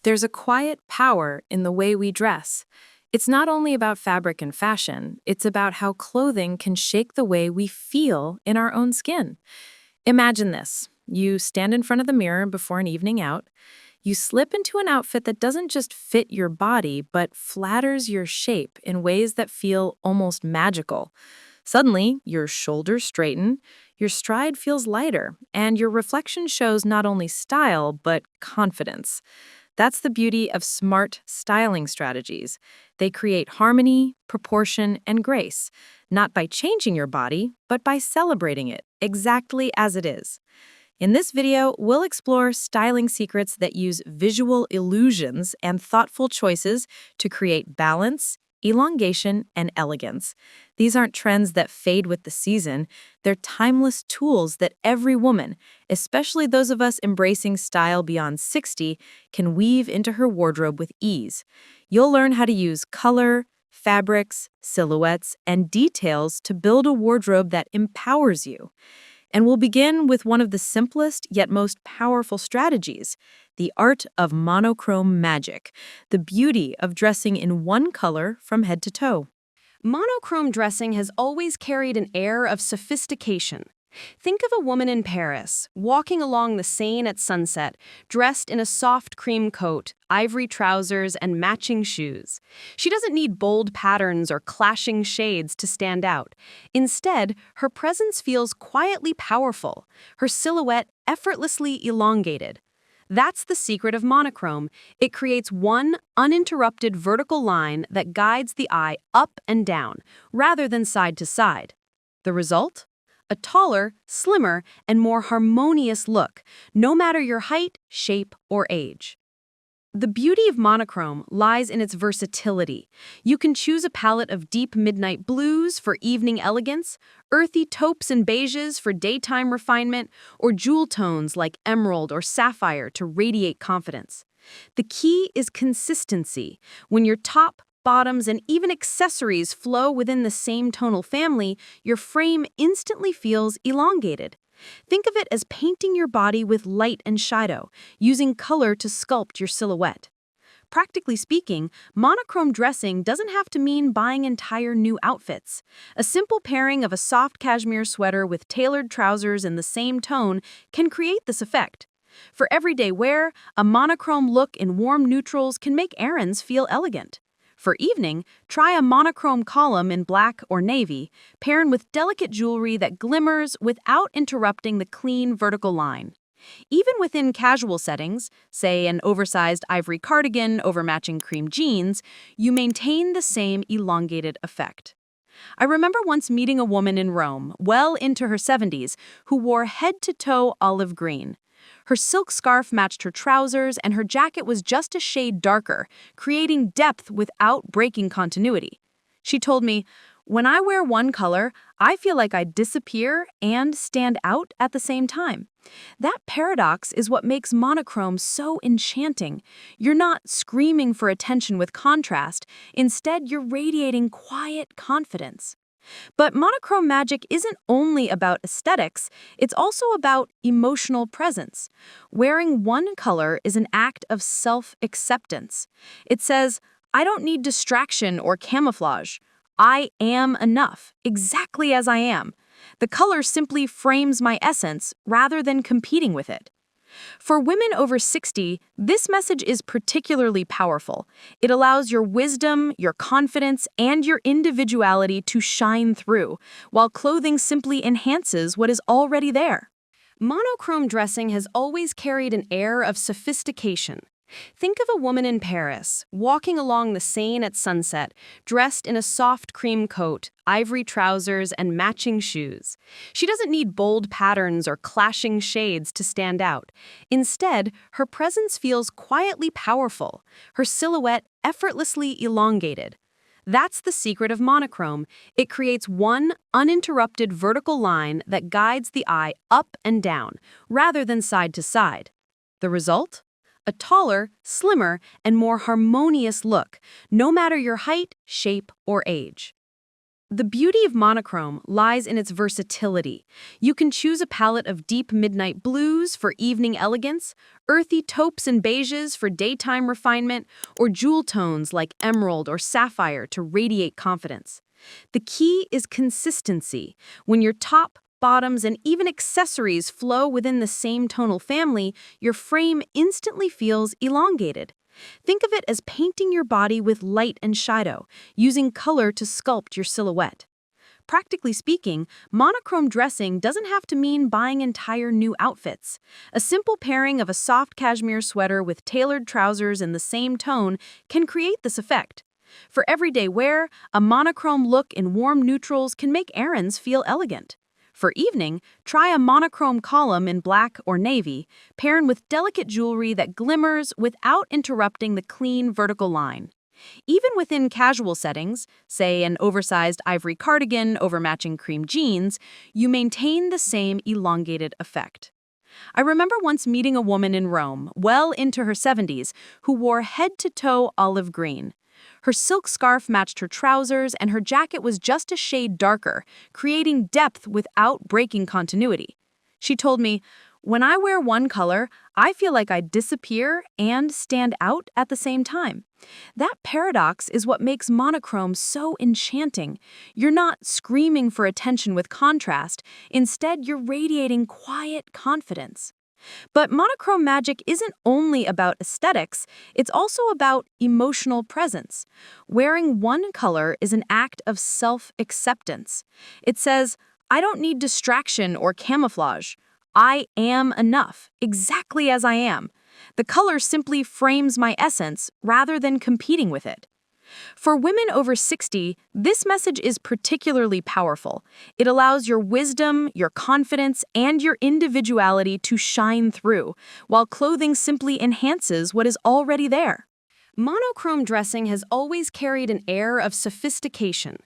There's a quiet power in the way we dress. It's not only about fabric and fashion, it's about how clothing can shake the way we feel in our own skin. Imagine this. You stand in front of the mirror before an evening out. You slip into an outfit that doesn't just fit your body, but flatters your shape in ways that feel almost magical. Suddenly, your shoulders straighten, your stride feels lighter, and your reflection shows not only style, but confidence. That's the beauty of smart styling strategies. They create harmony, proportion, and grace, not by changing your body, but by celebrating it exactly as it is. In this video, we'll explore styling secrets that use visual illusions and thoughtful choices to create balance, elongation, and elegance. These aren't trends that fade with the season. They're timeless tools that every woman, especially those of us embracing style beyond 60, can weave into her wardrobe with ease. You'll learn how to use color, fabrics, silhouettes, and details to build a wardrobe that empowers you. And we'll begin with one of the simplest yet most powerful strategies, the art of monochrome magic, the beauty of dressing in one color from head to toe. Monochrome dressing has always carried an air of sophistication. Think of a woman in Paris, walking along the Seine at sunset, dressed in a soft cream coat, ivory trousers, and matching shoes. She doesn't need bold patterns or clashing shades to stand out. Instead, her presence feels quietly powerful, her silhouette effortlessly elongated. That's the secret of monochrome. It creates one uninterrupted vertical line that guides the eye up and down, rather than side to side. The result? A taller, slimmer, and more harmonious look, no matter your height, shape, or age. The beauty of monochrome lies in its versatility. You can choose a palette of deep midnight blues for evening elegance, earthy taupes and beiges for daytime refinement, or jewel tones like emerald or sapphire to radiate confidence. The key is consistency. When your top, bottoms, and even accessories flow within the same tonal family, your frame instantly feels elongated. Think of it as painting your body with light and shadow, using color to sculpt your silhouette. Practically speaking, monochrome dressing doesn't have to mean buying entire new outfits. A simple pairing of a soft cashmere sweater with tailored trousers in the same tone can create this effect. For everyday wear, a monochrome look in warm neutrals can make errands feel elegant. For evening, try a monochrome column in black or navy, paired with delicate jewelry that glimmers without interrupting the clean vertical line. Even within casual settings, say an oversized ivory cardigan over matching cream jeans, you maintain the same elongated effect. I remember once meeting a woman in Rome, well into her 70s, who wore head-to-toe olive green. Her silk scarf matched her trousers, and her jacket was just a shade darker, creating depth without breaking continuity. She told me, "When I wear one color, I feel like I disappear and stand out at the same time." That paradox is what makes monochrome so enchanting. You're not screaming for attention with contrast. Instead, you're radiating quiet confidence. But monochrome magic isn't only about aesthetics, it's also about emotional presence. Wearing one color is an act of self-acceptance. It says, I don't need distraction or camouflage. I am enough, exactly as I am. The color simply frames my essence rather than competing with it. For women over 60, this message is particularly powerful. It allows your wisdom, your confidence, and your individuality to shine through, while clothing simply enhances what is already there. Monochrome dressing has always carried an air of sophistication. Think of a woman in Paris, walking along the Seine at sunset, dressed in a soft cream coat, ivory trousers, and matching shoes. She doesn't need bold patterns or clashing shades to stand out. Instead, her presence feels quietly powerful, her silhouette effortlessly elongated. That's the secret of monochrome. It creates one uninterrupted vertical line that guides the eye up and down, rather than side to side. The result? A taller, slimmer, and more harmonious look, no matter your height, shape, or age. The beauty of monochrome lies in its versatility. You can choose a palette of deep midnight blues for evening elegance, earthy taupes and beiges for daytime refinement, or jewel tones like emerald or sapphire to radiate confidence. The key is consistency. When your top, bottoms, and even accessories flow within the same tonal family, your frame instantly feels elongated. Think of it as painting your body with light and shadow, using color to sculpt your silhouette. Practically speaking, monochrome dressing doesn't have to mean buying entire new outfits. A simple pairing of a soft cashmere sweater with tailored trousers in the same tone can create this effect. For everyday wear, a monochrome look in warm neutrals can make errands feel elegant. For evening, try a monochrome column in black or navy, paired with delicate jewelry that glimmers without interrupting the clean vertical line. Even within casual settings, say an oversized ivory cardigan over matching cream jeans, you maintain the same elongated effect. I remember once meeting a woman in Rome, well into her 70s, who wore head-to-toe olive green. Her silk scarf matched her trousers, and her jacket was just a shade darker, creating depth without breaking continuity. She told me, "When I wear one color, I feel like I disappear and stand out at the same time." That paradox is what makes monochrome so enchanting. You're not screaming for attention with contrast. Instead, you're radiating quiet confidence. But monochrome magic isn't only about aesthetics, it's also about emotional presence. Wearing one color is an act of self-acceptance. It says, "I don't need distraction or camouflage. I am enough, exactly as I am." The color simply frames my essence rather than competing with it. For women over 60, this message is particularly powerful. It allows your wisdom, your confidence, and your individuality to shine through, while clothing simply enhances what is already there. Monochrome dressing has always carried an air of sophistication.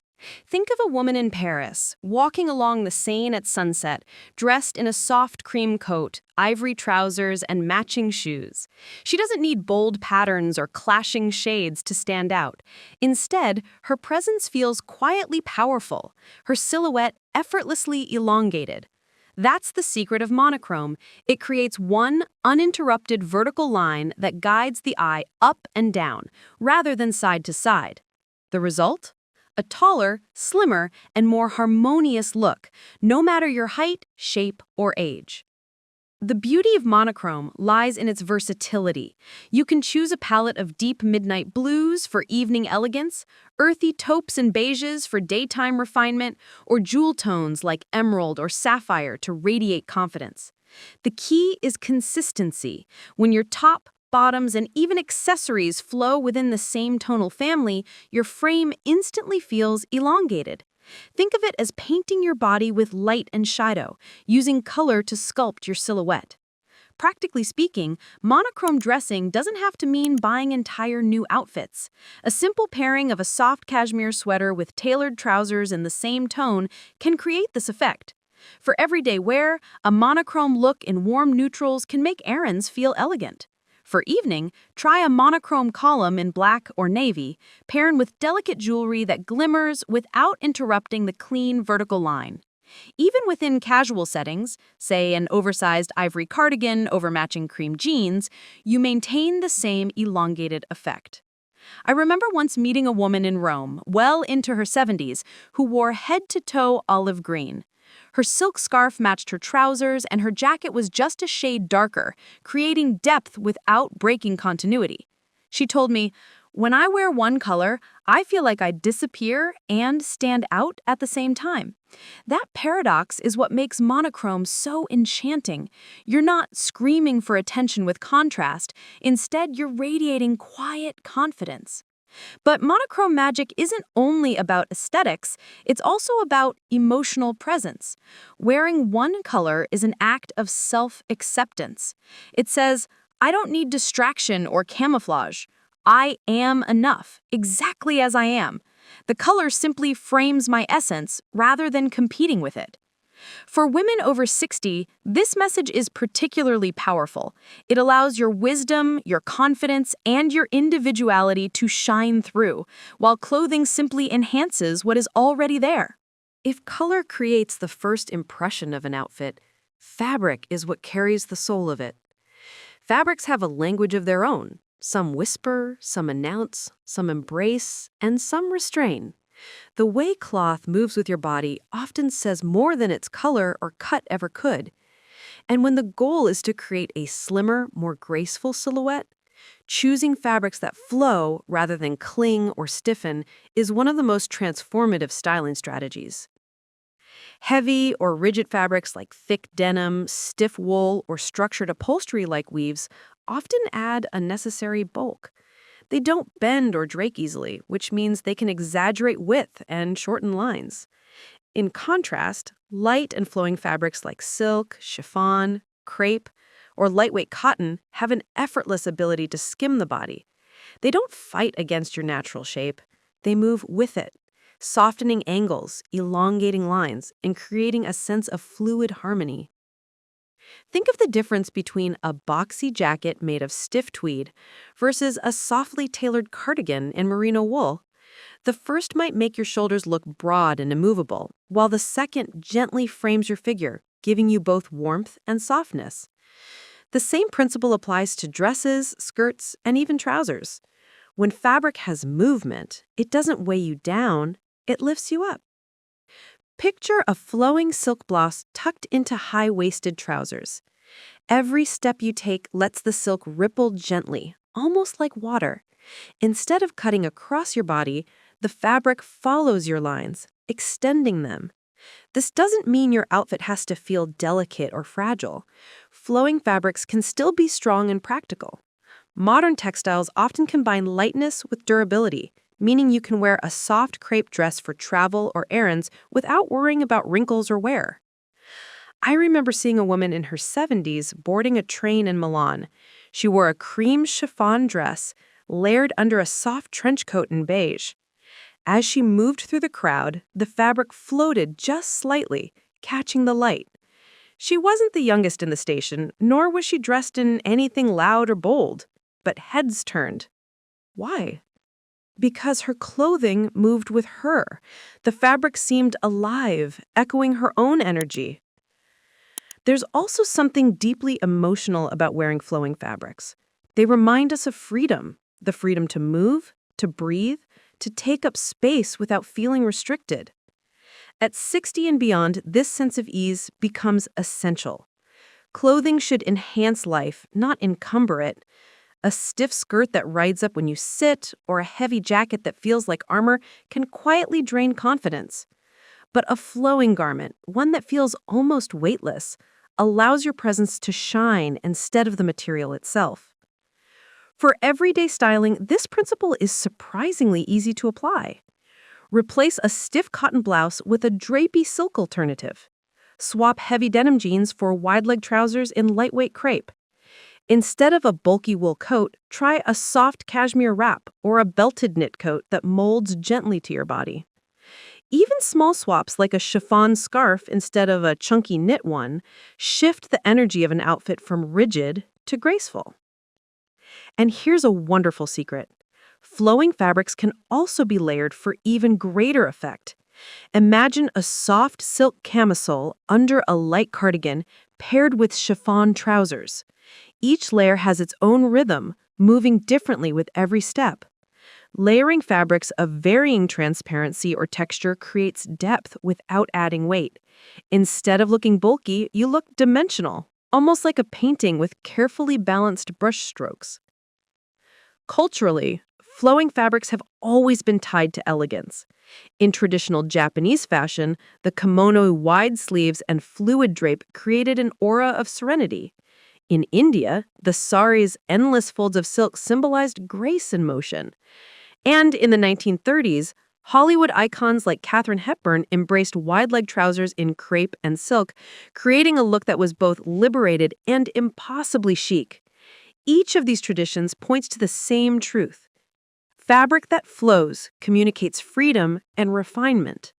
Think of a woman in Paris, walking along the Seine at sunset, dressed in a soft cream coat, ivory trousers, and matching shoes. She doesn't need bold patterns or clashing shades to stand out. Instead, her presence feels quietly powerful, her silhouette effortlessly elongated. That's the secret of monochrome. It creates one uninterrupted vertical line that guides the eye up and down, rather than side to side. The result? A taller, slimmer, and more harmonious look, no matter your height, shape, or age. The beauty of monochrome lies in its versatility. You can choose a palette of deep midnight blues for evening elegance, earthy taupes and beiges for daytime refinement, or jewel tones like emerald or sapphire to radiate confidence. The key is consistency. When your top, bottoms, and even accessories flow within the same tonal family, your frame instantly feels elongated. Think of it as painting your body with light and shadow, using color to sculpt your silhouette. Practically speaking, monochrome dressing doesn't have to mean buying entire new outfits. A simple pairing of a soft cashmere sweater with tailored trousers in the same tone can create this effect. For everyday wear, a monochrome look in warm neutrals can make errands feel elegant. For evening, try a monochrome column in black or navy, paired with delicate jewelry that glimmers without interrupting the clean vertical line. Even within casual settings, say an oversized ivory cardigan over matching cream jeans, you maintain the same elongated effect. I remember once meeting a woman in Rome, well into her 70s, who wore head-to-toe olive green. Her silk scarf matched her trousers, and her jacket was just a shade darker, creating depth without breaking continuity. She told me, "When I wear one color, I feel like I disappear and stand out at the same time." That paradox is what makes monochrome so enchanting. You're not screaming for attention with contrast. Instead, you're radiating quiet confidence. But monochrome magic isn't only about aesthetics, it's also about emotional presence. Wearing one color is an act of self-acceptance. It says, "I don't need distraction or camouflage. I am enough, exactly as I am." The color simply frames my essence rather than competing with it. For women over 60, this message is particularly powerful. It allows your wisdom, your confidence, and your individuality to shine through, while clothing simply enhances what is already there. If color creates the first impression of an outfit, fabric is what carries the soul of it. Fabrics have a language of their own. Some whisper, some announce, some embrace, and some restrain. The way cloth moves with your body often says more than its color or cut ever could. And when the goal is to create a slimmer, more graceful silhouette, choosing fabrics that flow rather than cling or stiffen is one of the most transformative styling strategies. Heavy or rigid fabrics like thick denim, stiff wool, or structured upholstery like weaves often add unnecessary bulk. They don't bend or drake easily, which means they can exaggerate width and shorten lines. In contrast, light and flowing fabrics like silk, chiffon, crepe, or lightweight cotton have an effortless ability to skim the body. They don't fight against your natural shape, they move with it, softening angles, elongating lines, and creating a sense of fluid harmony. Think of the difference between a boxy jacket made of stiff tweed versus a softly tailored cardigan in merino wool. The first might make your shoulders look broad and immovable, while the second gently frames your figure, giving you both warmth and softness. The same principle applies to dresses, skirts, and even trousers. When fabric has movement, it doesn't weigh you down, it lifts you up. Picture a flowing silk blouse tucked into high-waisted trousers. Every step you take lets the silk ripple gently, almost like water. Instead of cutting across your body, the fabric follows your lines, extending them. This doesn't mean your outfit has to feel delicate or fragile. Flowing fabrics can still be strong and practical. Modern textiles often combine lightness with durability, meaning you can wear a soft crepe dress for travel or errands without worrying about wrinkles or wear. I remember seeing a woman in her 70s boarding a train in Milan. She wore a cream chiffon dress layered under a soft trench coat in beige. As she moved through the crowd, the fabric floated just slightly, catching the light. She wasn't the youngest in the station, nor was she dressed in anything loud or bold, but heads turned. Why? Because her clothing moved with her. The fabric seemed alive, echoing her own energy. There's also something deeply emotional about wearing flowing fabrics. They remind us of freedom, the freedom to move, to breathe, to take up space without feeling restricted. At 60 and beyond, this sense of ease becomes essential. Clothing should enhance life, not encumber it. A stiff skirt that rides up when you sit, or a heavy jacket that feels like armor, can quietly drain confidence. But a flowing garment, one that feels almost weightless, allows your presence to shine instead of the material itself. For everyday styling, this principle is surprisingly easy to apply. Replace a stiff cotton blouse with a drapey silk alternative. Swap heavy denim jeans for wide-leg trousers in lightweight crepe. Instead of a bulky wool coat, try a soft cashmere wrap or a belted knit coat that molds gently to your body. Even small swaps like a chiffon scarf instead of a chunky knit one shift the energy of an outfit from rigid to graceful. And here's a wonderful secret. Flowing fabrics can also be layered for even greater effect. Imagine a soft silk camisole under a light cardigan paired with chiffon trousers. Each layer has its own rhythm, moving differently with every step. Layering fabrics of varying transparency or texture creates depth without adding weight. Instead of looking bulky, you look dimensional, almost like a painting with carefully balanced brush strokes. Culturally, flowing fabrics have always been tied to elegance. In traditional Japanese fashion, the kimono wide sleeves and fluid drape created an aura of serenity. In India, the sari's endless folds of silk symbolized grace and motion. And in the 1930s, Hollywood icons like Katharine Hepburn embraced wide-leg trousers in crepe and silk, creating a look that was both liberated and impossibly chic. Each of these traditions points to the same truth. Fabric that flows communicates freedom and refinement.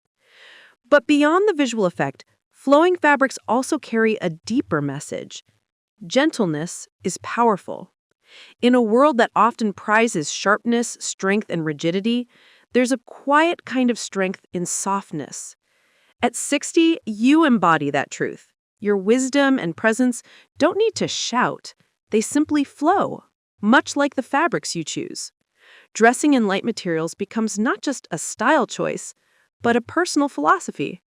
But beyond the visual effect, Flowing fabrics also carry a deeper message. Gentleness is powerful. In a world that often prizes sharpness, strength, and rigidity, there's a quiet kind of strength in softness. At 60, you embody that truth. Your wisdom and presence don't need to shout, they simply flow, much like the fabrics you choose. Dressing in light materials becomes not just a style choice, but a personal philosophy.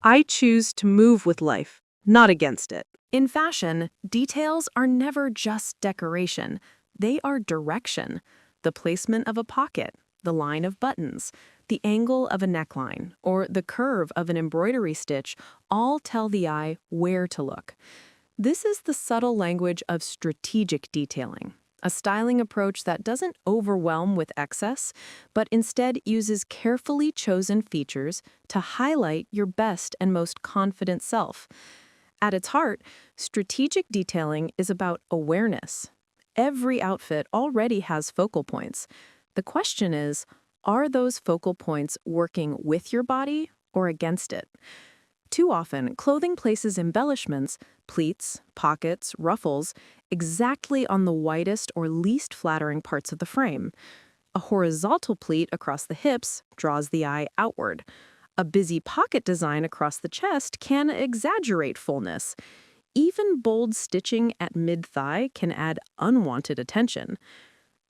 I choose to move with life, not against it. In fashion, details are never just decoration. They are direction. The placement of a pocket, the line of buttons, the angle of a neckline, or the curve of an embroidery stitch all tell the eye where to look. This is the subtle language of strategic detailing, a styling approach that doesn't overwhelm with excess, but instead uses carefully chosen features to highlight your best and most confident self. At its heart, strategic detailing is about awareness. Every outfit already has focal points. The question is, are those focal points working with your body or against it? Too often, clothing places embellishments, pleats, pockets, ruffles, exactly on the widest or least flattering parts of the frame. A horizontal pleat across the hips draws the eye outward. A busy pocket design across the chest can exaggerate fullness. Even bold stitching at mid-thigh can add unwanted attention.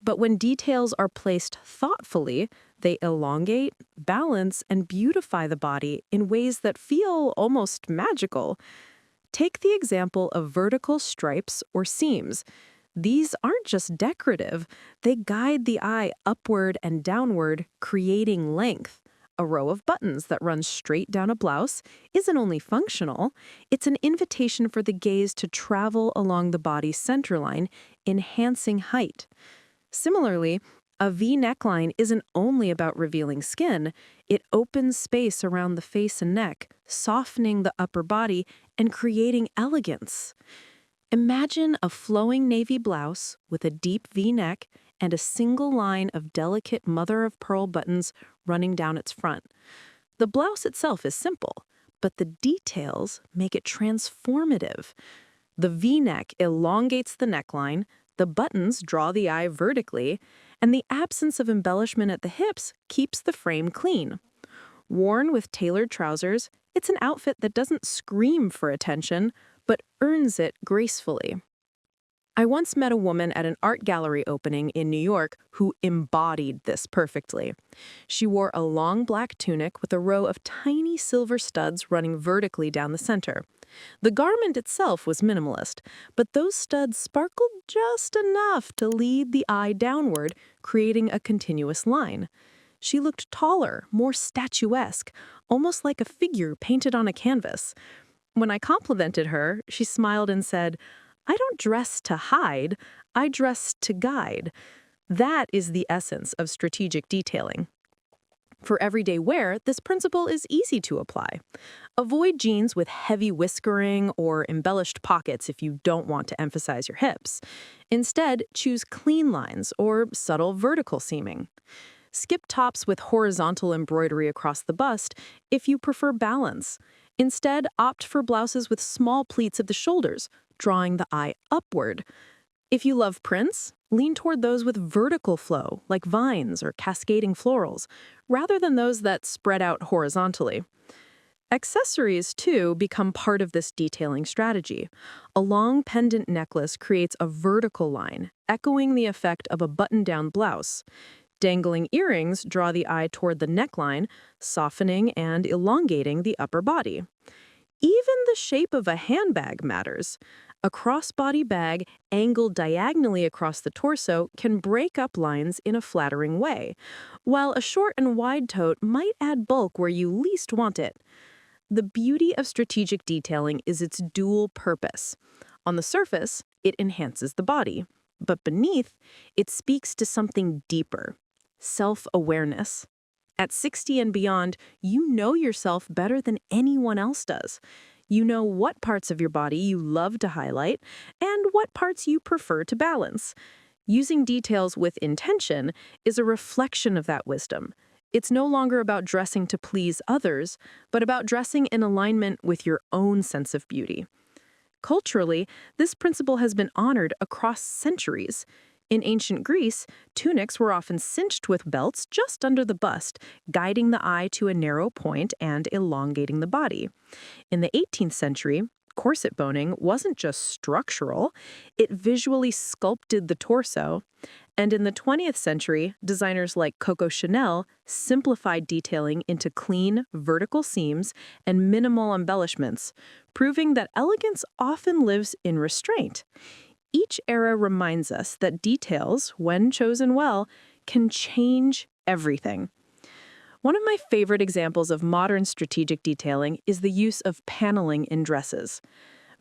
But when details are placed thoughtfully, they elongate, balance, and beautify the body in ways that feel almost magical. Take the example of vertical stripes or seams. These aren't just decorative, they guide the eye upward and downward, creating length. A row of buttons that runs straight down a blouse isn't only functional, it's an invitation for the gaze to travel along the body's centerline, enhancing height. Similarly, a V neckline isn't only about revealing skin, it opens space around the face and neck, softening the upper body and creating elegance. Imagine a flowing navy blouse with a deep V neck and a single line of delicate mother-of-pearl buttons running down its front. The blouse itself is simple, but the details make it transformative. The V-neck elongates the neckline, the buttons draw the eye vertically, and the absence of embellishment at the hips keeps the frame clean. Worn with tailored trousers, it's an outfit that doesn't scream for attention, but earns it gracefully. I once met a woman at an art gallery opening in New York who embodied this perfectly. She wore a long black tunic with a row of tiny silver studs running vertically down the center. The garment itself was minimalist, but those studs sparkled just enough to lead the eye downward, creating a continuous line. She looked taller, more statuesque, almost like a figure painted on a canvas. When I complimented her, she smiled and said, "I don't dress to hide, I dress to guide." That is the essence of strategic detailing. For everyday wear, this principle is easy to apply. Avoid jeans with heavy whiskering or embellished pockets if you don't want to emphasize your hips. Instead, choose clean lines or subtle vertical seaming. Skip tops with horizontal embroidery across the bust if you prefer balance. Instead, opt for blouses with small pleats at the shoulders, drawing the eye upward. If you love prints, lean toward those with vertical flow, like vines or cascading florals, rather than those that spread out horizontally. Accessories, too, become part of this detailing strategy. A long pendant necklace creates a vertical line, echoing the effect of a button-down blouse. Dangling earrings draw the eye toward the neckline, softening and elongating the upper body. Even the shape of a handbag matters. A crossbody bag angled diagonally across the torso can break up lines in a flattering way, while a short and wide tote might add bulk where you least want it. The beauty of strategic detailing is its dual purpose. On the surface, it enhances the body, but beneath, it speaks to something deeper: self-awareness. At 60 and beyond, you know yourself better than anyone else does. You know what parts of your body you love to highlight and what parts you prefer to balance. Using details with intention is a reflection of that wisdom. It's no longer about dressing to please others, but about dressing in alignment with your own sense of beauty. Culturally, this principle has been honored across centuries. In ancient Greece, tunics were often cinched with belts just under the bust, guiding the eye to a narrow point and elongating the body. In the 18th century, corset boning wasn't just structural, it visually sculpted the torso. And in the 20th century, designers like Coco Chanel simplified detailing into clean, vertical seams and minimal embellishments, proving that elegance often lives in restraint. Each era reminds us that details, when chosen well, can change everything. One of my favorite examples of modern strategic detailing is the use of paneling in dresses.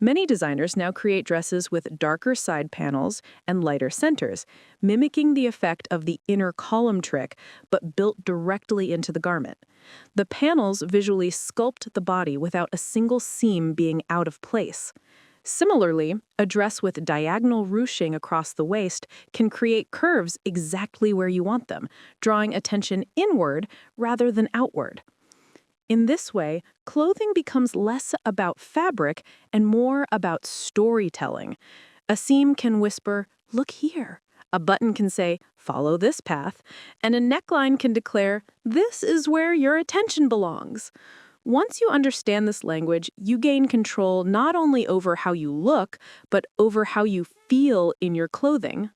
Many designers now create dresses with darker side panels and lighter centers, mimicking the effect of the inner column trick, but built directly into the garment. The panels visually sculpt the body without a single seam being out of place. Similarly, a dress with diagonal ruching across the waist can create curves exactly where you want them, drawing attention inward rather than outward. In this way, clothing becomes less about fabric and more about storytelling. A seam can whisper, "Look here." A button can say, "Follow this path." And a neckline can declare, "This is where your attention belongs." Once you understand this language, you gain control not only over how you look, but over how you feel in your clothing.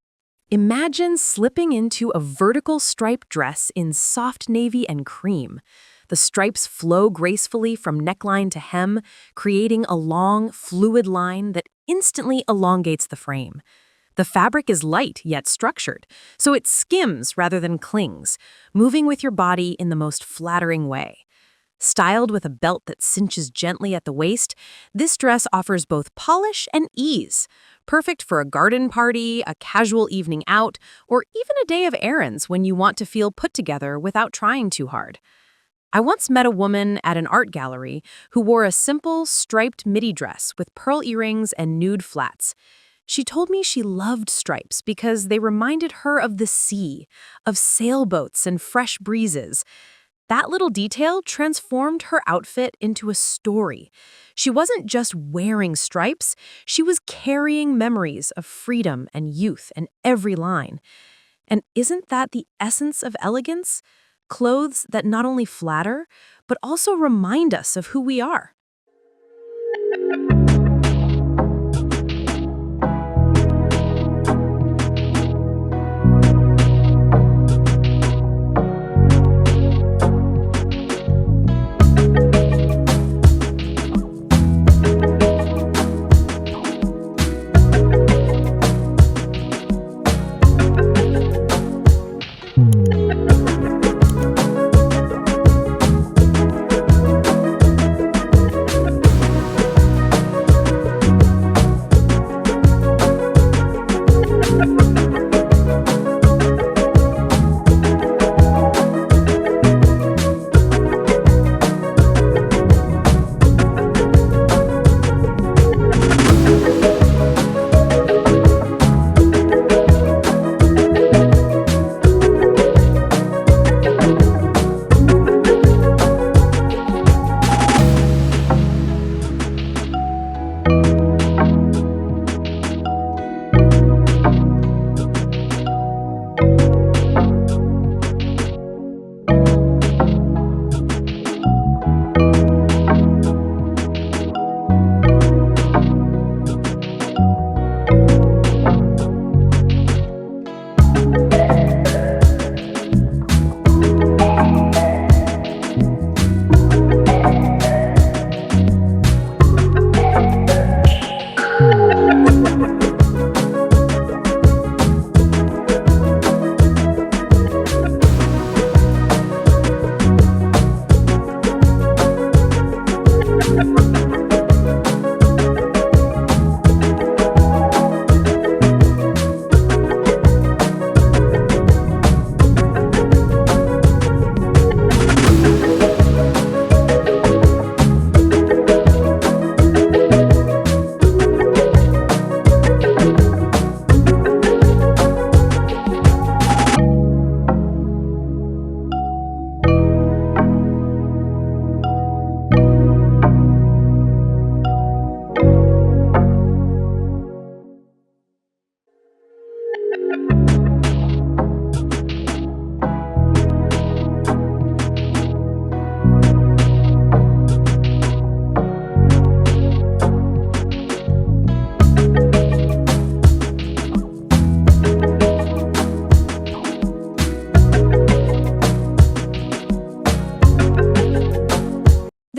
Imagine slipping into a vertical striped dress in soft navy and cream. The stripes flow gracefully from neckline to hem, creating a long, fluid line that instantly elongates the frame. The fabric is light yet structured, so it skims rather than clings, moving with your body in the most flattering way. Styled with a belt that cinches gently at the waist, this dress offers both polish and ease, perfect for a garden party, a casual evening out, or even a day of errands when you want to feel put together without trying too hard. I once met a woman at an art gallery who wore a simple, striped midi dress with pearl earrings and nude flats. She told me she loved stripes because they reminded her of the sea, of sailboats and fresh breezes. That little detail transformed her outfit into a story. She wasn't just wearing stripes, she was carrying memories of freedom and youth in every line. And isn't that the essence of elegance? Clothes that not only flatter, but also remind us of who we are.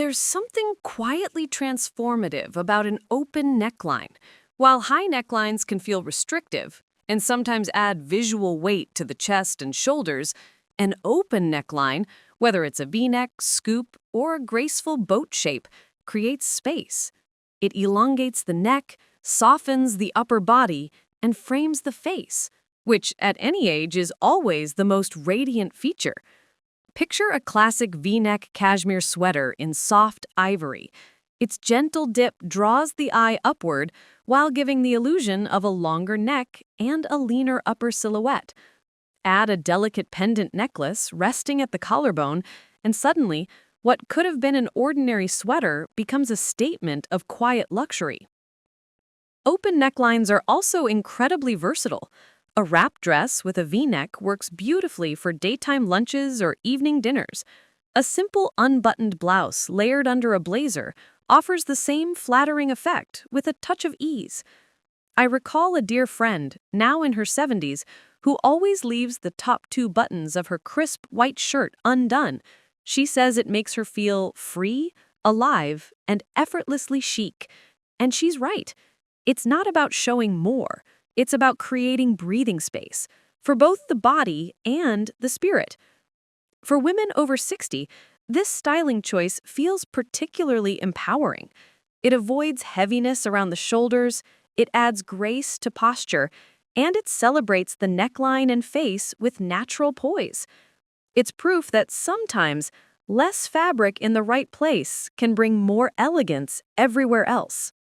There's something quietly transformative about an open neckline. While high necklines can feel restrictive and sometimes add visual weight to the chest and shoulders, an open neckline, whether it's a V-neck, scoop, or a graceful boat shape, creates space. It elongates the neck, softens the upper body, and frames the face, which at any age is always the most radiant feature. Picture a classic V-neck cashmere sweater in soft ivory. Its gentle dip draws the eye upward while giving the illusion of a longer neck and a leaner upper silhouette. Add a delicate pendant necklace resting at the collarbone, and suddenly, what could have been an ordinary sweater becomes a statement of quiet luxury. Open necklines are also incredibly versatile. A wrap dress with a V-neck works beautifully for daytime lunches or evening dinners. A simple unbuttoned blouse layered under a blazer offers the same flattering effect with a touch of ease. I recall a dear friend, now in her 70s, who always leaves the top 2 buttons of her crisp white shirt undone. She says it makes her feel free, alive, and effortlessly chic. And she's right. It's not about showing more. It's about creating breathing space for both the body and the spirit. For women over 60, this styling choice feels particularly empowering. It avoids heaviness around the shoulders, it adds grace to posture, and it celebrates the neckline and face with natural poise. It's proof that sometimes less fabric in the right place can bring more elegance everywhere else.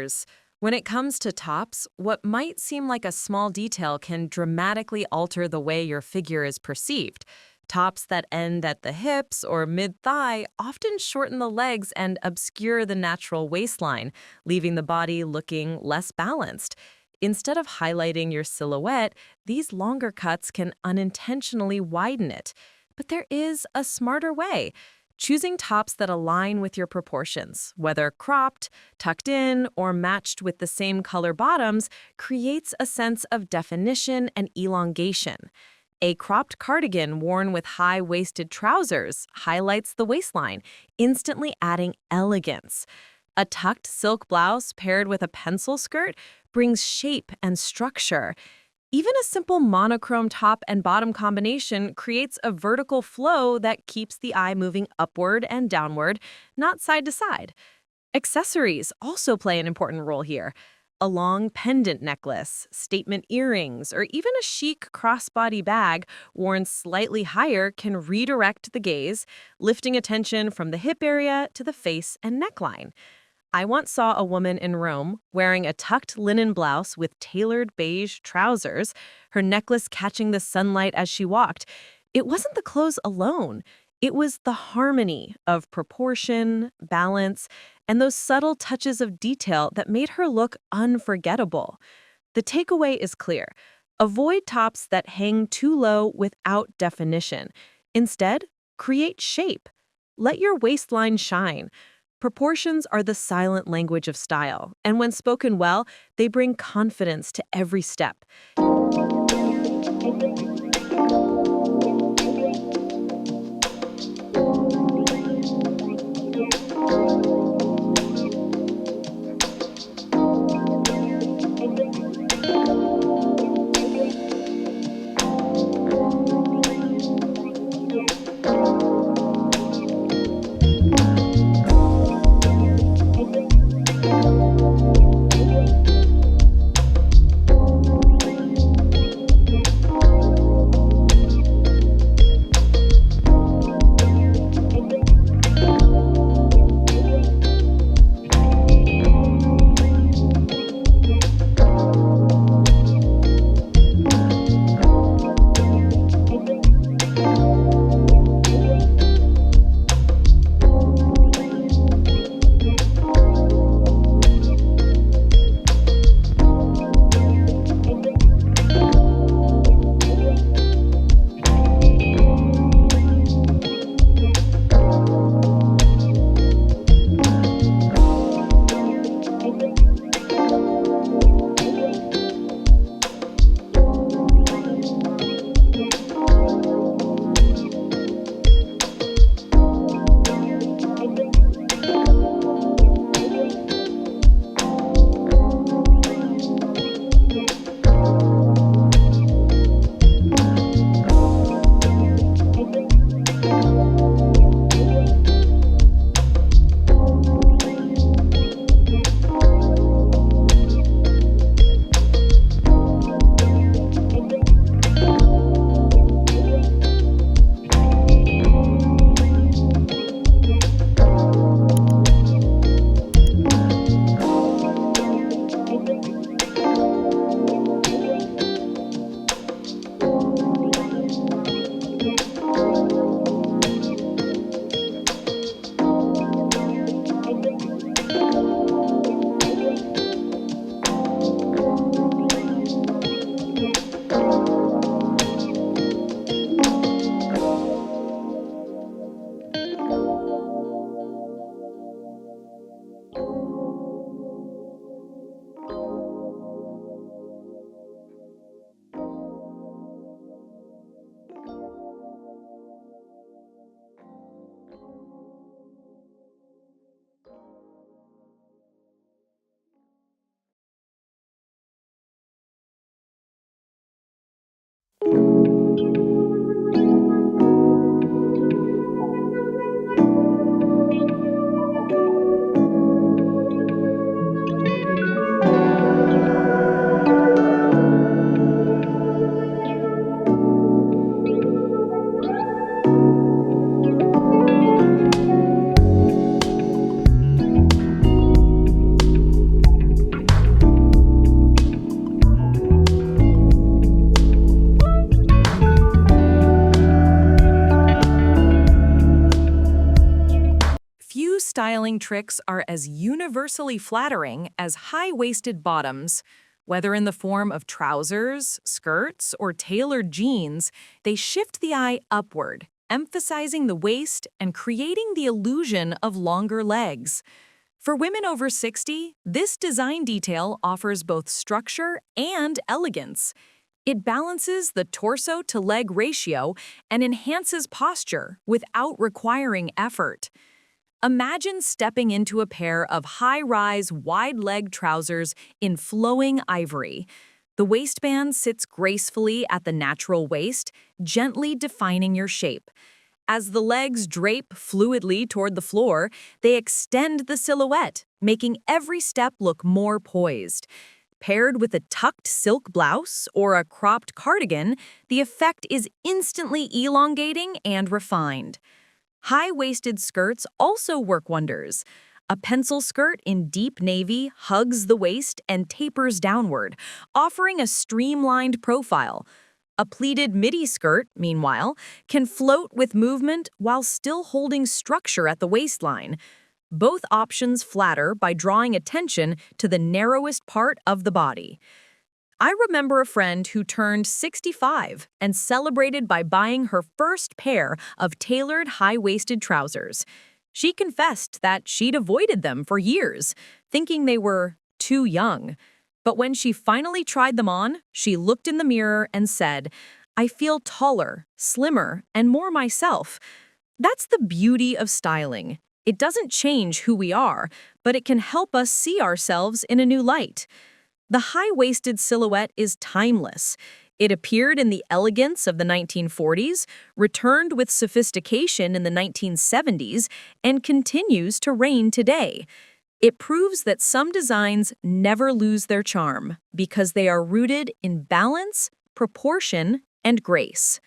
others. When it comes to tops, what might seem like a small detail can dramatically alter the way your figure is perceived. Tops that end at the hips or mid-thigh often shorten the legs and obscure the natural waistline, leaving the body looking less balanced. Instead of highlighting your silhouette, these longer cuts can unintentionally widen it. But there is a smarter way. Choosing tops that align with your proportions, whether cropped, tucked in, or matched with the same color bottoms, creates a sense of definition and elongation. A cropped cardigan worn with high-waisted trousers highlights the waistline, instantly adding elegance. A tucked silk blouse paired with a pencil skirt brings shape and structure. Even a simple monochrome top and bottom combination creates a vertical flow that keeps the eye moving upward and downward, not side to side. Accessories also play an important role here. A long pendant necklace, statement earrings, or even a chic crossbody bag worn slightly higher can redirect the gaze, lifting attention from the hip area to the face and neckline. I once saw a woman in Rome wearing a tucked linen blouse with tailored beige trousers, her necklace catching the sunlight as she walked. It wasn't the clothes alone. It was the harmony of proportion, balance, and those subtle touches of detail that made her look unforgettable. The takeaway is clear. Avoid tops that hang too low without definition. Instead, create shape. Let your waistline shine. Proportions are the silent language of style, and when spoken well, they bring confidence to every step. styling tricks are as universally flattering as high-waisted bottoms. Whether in the form of trousers, skirts, or tailored jeans, they shift the eye upward, emphasizing the waist and creating the illusion of longer legs. For women over 60, this design detail offers both structure and elegance. It balances the torso-to-leg ratio and enhances posture without requiring effort. Imagine stepping into a pair of high-rise, wide-leg trousers in flowing ivory. The waistband sits gracefully at the natural waist, gently defining your shape. As the legs drape fluidly toward the floor, they extend the silhouette, making every step look more poised. Paired with a tucked silk blouse or a cropped cardigan, the effect is instantly elongating and refined. High-waisted skirts also work wonders. A pencil skirt in deep navy hugs the waist and tapers downward, offering a streamlined profile. A pleated midi skirt, meanwhile, can float with movement while still holding structure at the waistline. Both options flatter by drawing attention to the narrowest part of the body. I remember a friend who turned 65 and celebrated by buying her first pair of tailored high-waisted trousers. She confessed that she'd avoided them for years, thinking they were too young. But when she finally tried them on, she looked in the mirror and said, "I feel taller, slimmer, and more myself." That's the beauty of styling. It doesn't change who we are, but it can help us see ourselves in a new light. The high-waisted silhouette is timeless. It appeared in the elegance of the 1940s, returned with sophistication in the 1970s, and continues to reign today. It proves that some designs never lose their charm because they are rooted in balance, proportion, and grace.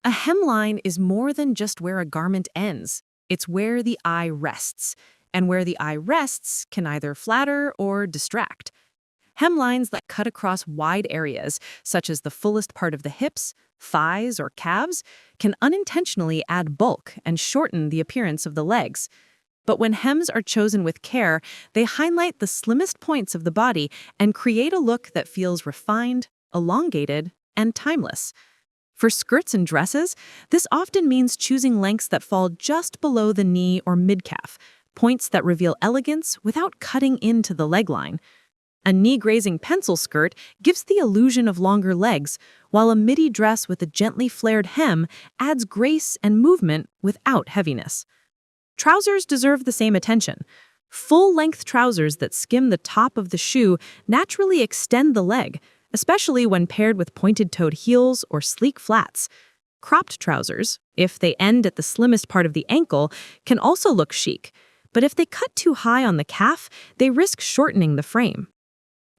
A hemline is more than just where a garment ends. It's where the eye rests. And where the eye rests can either flatter or distract. Hemlines that cut across wide areas, such as the fullest part of the hips, thighs, or calves, can unintentionally add bulk and shorten the appearance of the legs. But when hems are chosen with care, they highlight the slimmest points of the body and create a look that feels refined, elongated, and timeless. For skirts and dresses, this often means choosing lengths that fall just below the knee or midcalf, points that reveal elegance without cutting into the leg line. A knee-grazing pencil skirt gives the illusion of longer legs, while a midi dress with a gently flared hem adds grace and movement without heaviness. Trousers deserve the same attention. Full-length trousers that skim the top of the shoe naturally extend the leg, especially when paired with pointed-toed heels or sleek flats. Cropped trousers, if they end at the slimmest part of the ankle, can also look chic, but if they cut too high on the calf, they risk shortening the frame.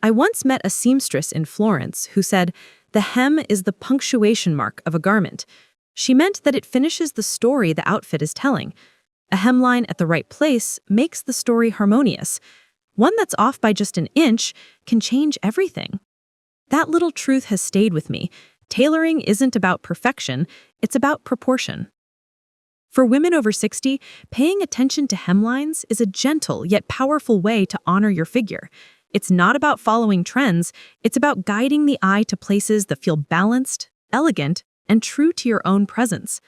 I once met a seamstress in Florence who said, "The hem is the punctuation mark of a garment." She meant that it finishes the story the outfit is telling. A hemline at the right place makes the story harmonious. One that's off by just an inch can change everything. That little truth has stayed with me. Tailoring isn't about perfection, it's about proportion. For women over 60, paying attention to hemlines is a gentle yet powerful way to honor your figure. It's not about following trends, it's about guiding the eye to places that feel balanced, elegant, and true to your own presence.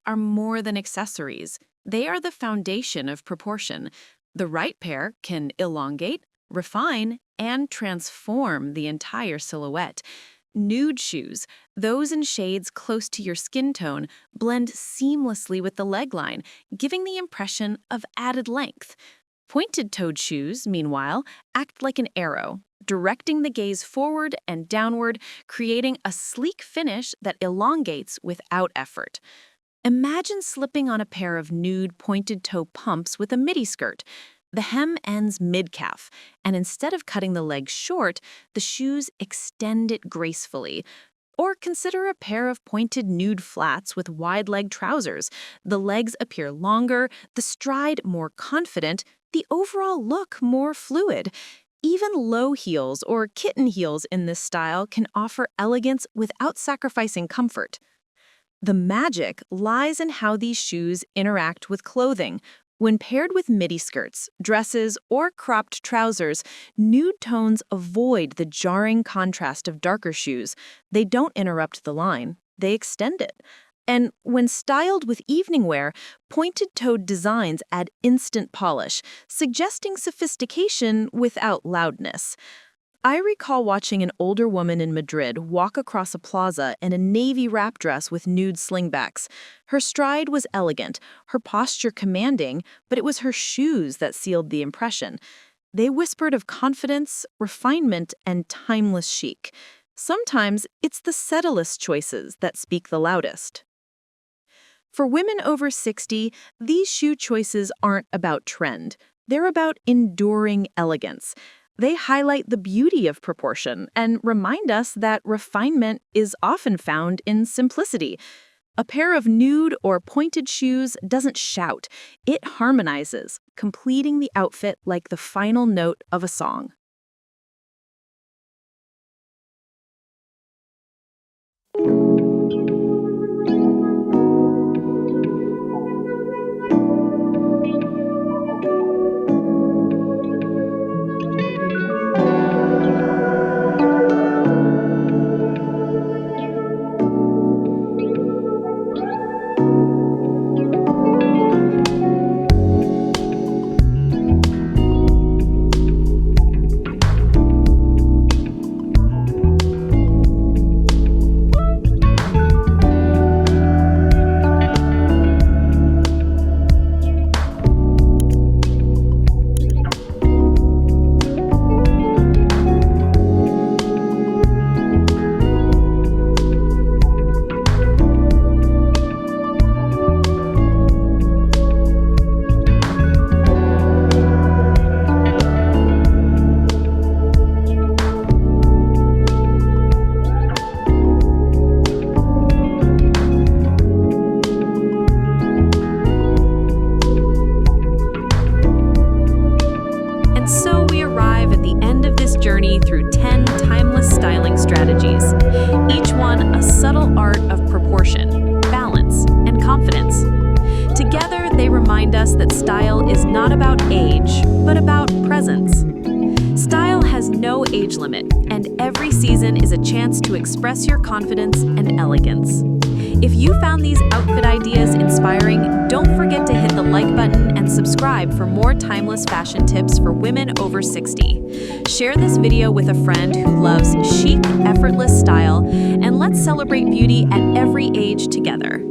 are more than accessories. They are the foundation of proportion. The right pair can elongate, refine, and transform the entire silhouette. Nude shoes, those in shades close to your skin tone, blend seamlessly with the leg line, giving the impression of added length. Pointed-toed shoes, meanwhile, act like an arrow, directing the gaze forward and downward, creating a sleek finish that elongates without effort. Imagine slipping on a pair of nude pointed-toe pumps with a midi skirt. The hem ends mid-calf, and instead of cutting the leg short, the shoes extend it gracefully. Or consider a pair of pointed nude flats with wide-leg trousers. The legs appear longer, the stride more confident, the overall look more fluid. Even low heels or kitten heels in this style can offer elegance without sacrificing comfort. The magic lies in how these shoes interact with clothing. When paired with midi skirts, dresses, or cropped trousers, nude tones avoid the jarring contrast of darker shoes. They don't interrupt the line, they extend it. And when styled with evening wear, pointed-toed designs add instant polish, suggesting sophistication without loudness. I recall watching an older woman in Madrid walk across a plaza in a navy wrap dress with nude slingbacks. Her stride was elegant, her posture commanding, but it was her shoes that sealed the impression. They whispered of confidence, refinement, and timeless chic. Sometimes it's the subtlest choices that speak the loudest. For women over 60, these shoe choices aren't about trend. They're about enduring elegance. They highlight the beauty of proportion and remind us that refinement is often found in simplicity. A pair of nude or pointed shoes doesn't shout, it harmonizes, completing the outfit like the final note of a song. Journey through 10 timeless styling strategies, each one a subtle art of proportion, balance, and confidence. Together, they remind us that style is not about age, but about presence. Style has no age limit, and every season is a chance to express your confidence and elegance. If you found these outfit ideas inspiring, don't forget to hit the like button and subscribe for more timeless fashion tips for women over 60. Share this video with a friend who loves chic, effortless style, and let's celebrate beauty at every age together.